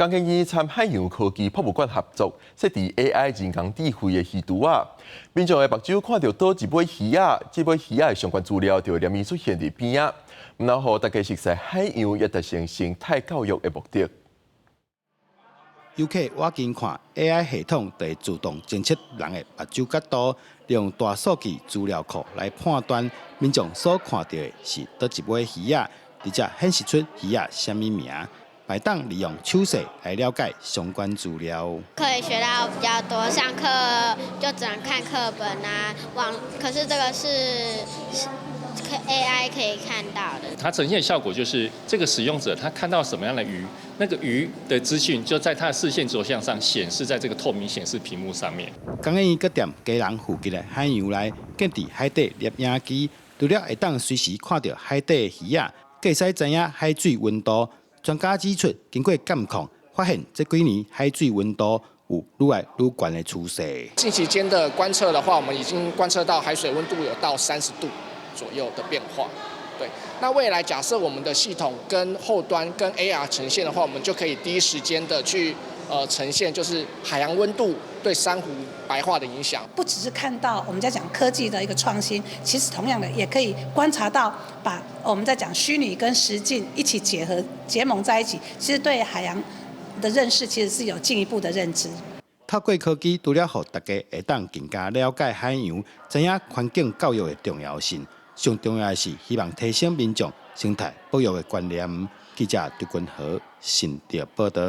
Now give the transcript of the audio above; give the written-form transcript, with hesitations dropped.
刚建议参海洋科技博物馆合作设置 AI 人工智慧的鱼图啊，民众的目睭看到多一尾鱼啊，这尾鱼啊的相关资料就连面出现伫边啊，然后大家熟悉海洋也达成生态教育的目的。游客我近看 AI 系统会自动侦测人的目睭角度，利用大数据资料库来判断民众所看到的是倒一尾鱼啊，而且显示出鱼啊什么名。摆档利用手势来了解相关资料，可以学到比较多。上课就只能看课本啊，可是这个是 AI 可以看到的。它呈现效果就是这个使用者他看到什么样的鱼，那个鱼的资讯就在他的视线轴向上显示在这个透明显示屏幕上面。刚建议搁踮家人附近的海洋内建置海底摄影机，除了会当随时看到海底的鱼啊，更会使知影海水温度。专家指出，经过监控，发现这几年海水温度有愈来愈高的趋势。近期间的观测的话，我们已经观测到海水温度有到30度左右的变化。对，那未来假设我们的系统跟后端跟 AR 呈现的话，我们就可以第一时间的去呈现，就是海洋温度对珊瑚白化的影响。不只是看到我们在讲科技的一个创新，其实同样的也可以观察到，把我们在讲虚拟跟实境一起结盟在一起，其实对海洋的认识其实是有进一步的认知。透过科技，除了让大家会当更加了解海洋，知影环境教育的重要性，上重要的是希望提升民众生态保育的观念。记者杜君和新竹报道。